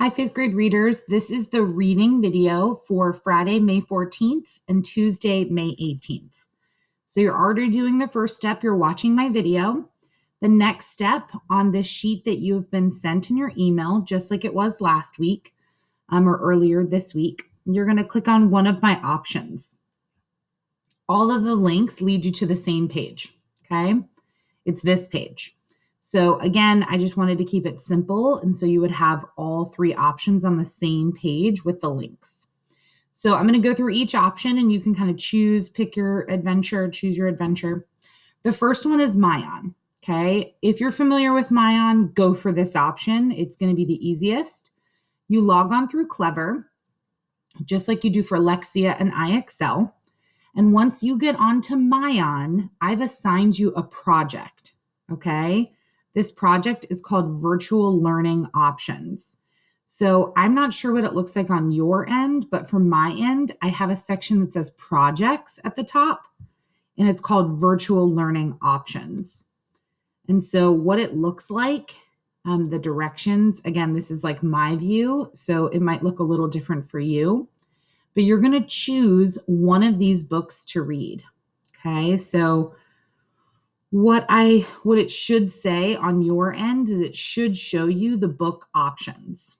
Hi, fifth grade readers. This is the reading video for Friday, May 14th and Tuesday, May 18th. So you're already doing the first step. You're watching my video. The next step on this sheet that you have been sent in your email, just like it was last week or earlier this week, you're going to click on one of my options. All of the links lead you to the same page, okay? It's this page. So again, I just wanted to keep it simple. And so you would have all three options on the same page with the links. So I'm going to go through each option and you can kind of pick your adventure, choose your adventure. The first one is Myon. Okay. If you're familiar with Myon, go for this option. It's going to be the easiest. You log on through Clever, just like you do for Lexia and IXL. And once you get onto Myon, I've assigned you a project. Okay. This project is called Virtual Learning Options. So I'm not sure what it looks like on your end, but from my end, I have a section that says projects at the top, and it's called Virtual Learning Options. And so what it looks like, the directions, again, this is like my view, so it might look a little different for you, but you're going to choose one of these books to read. Okay, so what it should say on your end is it should show you the book options.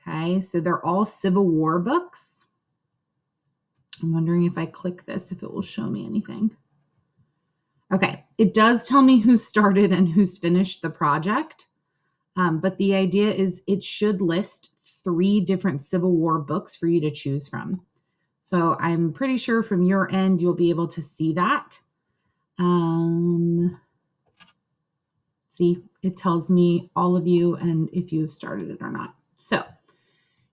Okay, so they're all Civil War books. I'm wondering if I click this, if it will show me anything. Okay, it does tell me who started and who's finished the project, but the idea is it should list 3 different Civil War books for you to choose from. So I'm pretty sure from your end, you'll be able to see that. See, it tells me all of you and if you have started it or not. So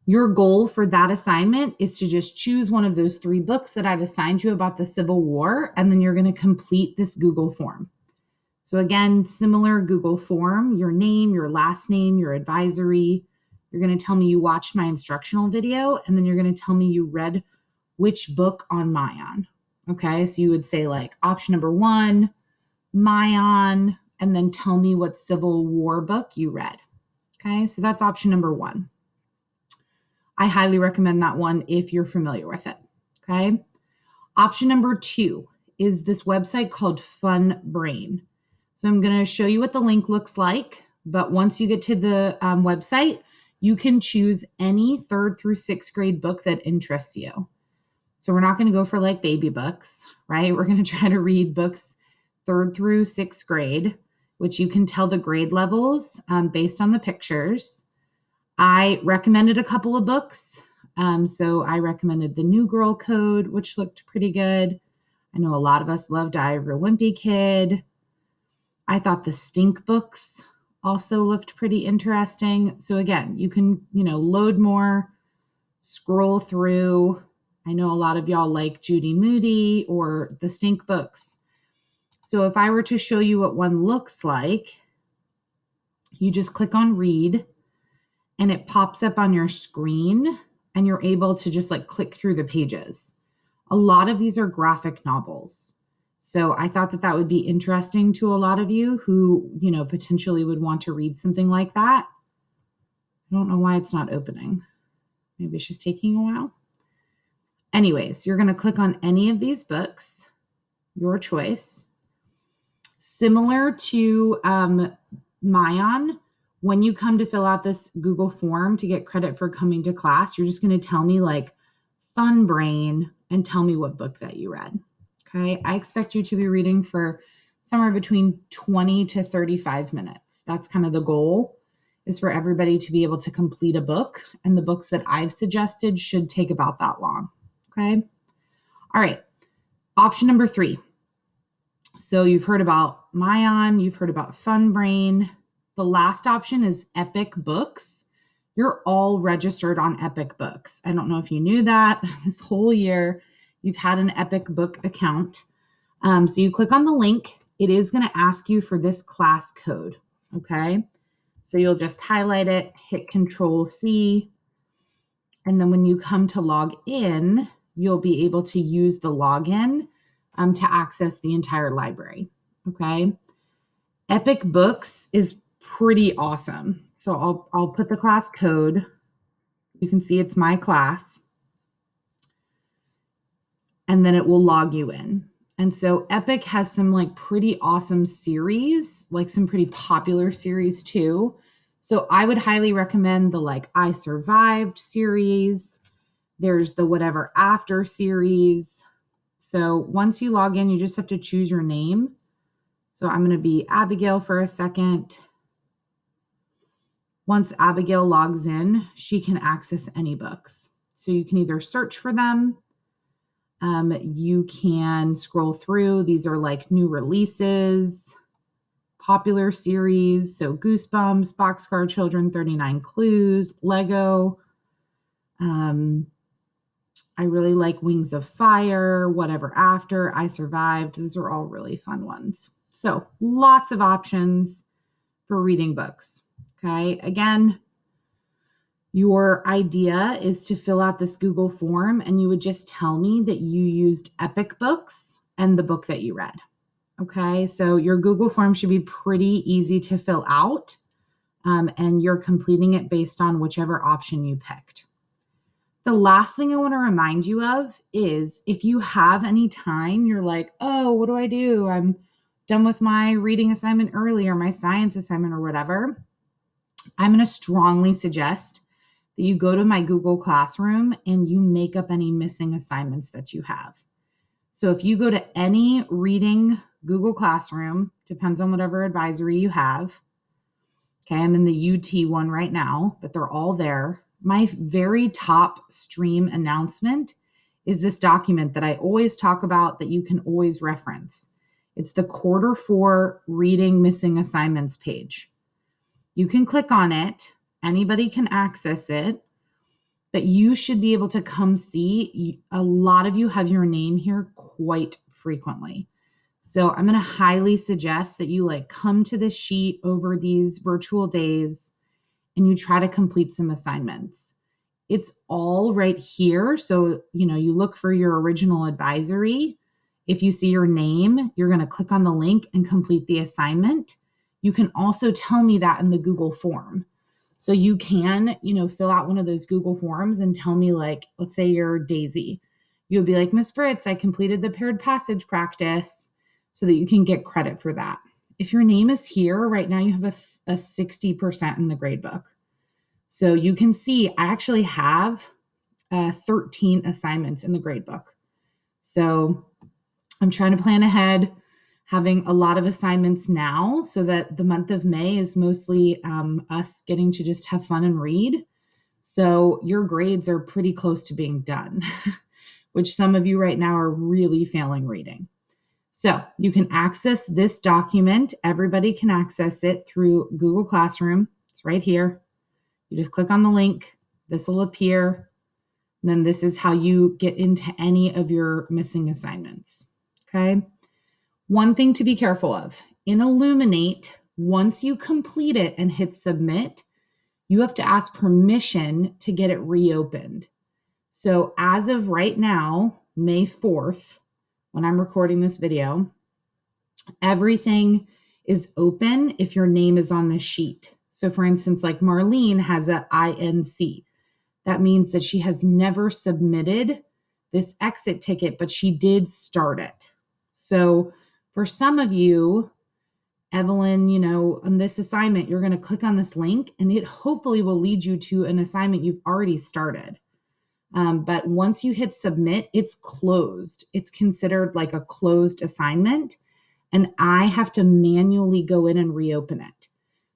your goal for that assignment is to just choose one of those 3 books that I've assigned you about the Civil War, and then you're going to complete this Google form. So again, similar Google form, your name, your last name, your advisory. You're going to tell me you watched my instructional video, and then you're going to tell me you read which book on Myon. Okay, so you would say like option number 1, Myon, and then tell me what Civil War book you read. Okay, so that's option number 1. I highly recommend that one if you're familiar with it. Okay, option number 2 is this website called Fun Brain. So I'm going to show you what the link looks like, but once you get to the website, you can choose any 3rd through 6th grade book that interests you. So we're not going to go for like baby books, right? We're going to try to read books 3rd through 6th grade, which you can tell the grade levels based on the pictures. I recommended a couple of books. So I recommended The New Girl Code, which looked pretty good. I know a lot of us loved I, Am a Wimpy Kid. I thought the Stink books also looked pretty interesting. So again, you can, load more, scroll through. I know a lot of y'all like Judy Moody or the Stink books. So if I were to show you what one looks like, you just click on read and it pops up on your screen and you're able to just like click through the pages. A lot of these are graphic novels. So I thought that would be interesting to a lot of you who, potentially would want to read something like that. I don't know why it's not opening. Maybe it's just taking a while. Anyways, you're going to click on any of these books, your choice. Similar to Myon, when you come to fill out this Google form to get credit for coming to class, you're just going to tell me like Fun Brain and tell me what book that you read. Okay. I expect you to be reading for somewhere between 20 to 35 minutes. That's kind of the goal, is for everybody to be able to complete a book. And the books that I've suggested should take about that long. Okay. All right. Option number 3. So you've heard about Myon, you've heard about Fun Brain. The last option is Epic Books. You're all registered on Epic Books. I don't know if you knew that. This whole year, you've had an Epic Book account. So you click on the link. It is going to ask you for this class code. Okay. So you'll just highlight it, hit Control-C. And then when you come to log in, you'll be able to use the login to access the entire library. Okay. Epic Books is pretty awesome. So I'll put the class code. You can see it's my class. And then it will log you in. And so Epic has some like pretty awesome series, like some pretty popular series too. So I would highly recommend the like I Survived series. There's the Whatever After series. So once you log in, you just have to choose your name. So I'm going to be Abigail for a second. Once Abigail logs in, she can access any books. So you can either search for them. You can scroll through. These are like new releases, popular series. So Goosebumps, Boxcar Children, 39 Clues, Lego. I really like Wings of Fire, Whatever After, I Survived. Those are all really fun ones. So lots of options for reading books. Okay. Again, your idea is to fill out this Google form and you would just tell me that you used Epic Books and the book that you read. Okay. So your Google form should be pretty easy to fill out. And you're completing it based on whichever option you picked. The last thing I want to remind you of is if you have any time, you're like, oh, what do I do? I'm done with my reading assignment early or my science assignment or whatever. I'm going to strongly suggest that you go to my Google Classroom and you make up any missing assignments that you have. So if you go to any reading Google Classroom, depends on whatever advisory you have. Okay, I'm in the UT one right now, but they're all there. My very top stream announcement is this document that I always talk about that you can always reference. It's the Q4 reading missing assignments page. You can click on it. Anybody can access it, but you should be able to come see. A lot of you have your name here quite frequently. So I'm going to highly suggest that you like come to this sheet over these virtual days and you try to complete some assignments. It's all right here. So, you look for your original advisory. If you see your name, you're going to click on the link and complete the assignment. You can also tell me that in the Google form. So you can, fill out one of those Google forms and tell me like, let's say you're Daisy. You'll be like, Miss Fritz, I completed the paired passage practice so that you can get credit for that. If your name is here right now, you have a 60% in the gradebook. So you can see I actually have 13 assignments in the gradebook. So I'm trying to plan ahead, having a lot of assignments now so that the month of May is mostly us getting to just have fun and read. So your grades are pretty close to being done, which some of you right now are really failing reading. So you can access this document. Everybody can access it through Google Classroom. It's right here. You just click on the link. This will appear. And then this is how you get into any of your missing assignments. Okay. One thing to be careful of in Illuminate, once you complete it and hit submit, you have to ask permission to get it reopened. So as of right now, May 4th, when I'm recording this video, everything is open if your name is on the sheet. So for instance, like Marlene has an INC. That means that she has never submitted this exit ticket, but she did start it. So for some of you, Evelyn, on this assignment, you're going to click on this link and it hopefully will lead you to an assignment you've already started. But once you hit submit, it's closed. It's considered like a closed assignment and I have to manually go in and reopen it.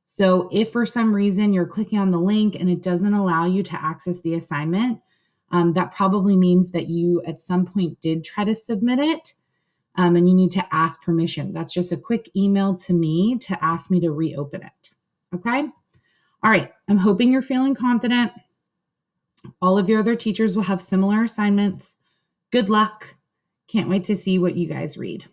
So if for some reason you're clicking on the link and it doesn't allow you to access the assignment, that probably means that you at some point did try to submit it and you need to ask permission. That's just a quick email to me to ask me to reopen it. Okay? All right. I'm hoping you're feeling confident. All of your other teachers will have similar assignments. Good luck. Can't wait to see what you guys read.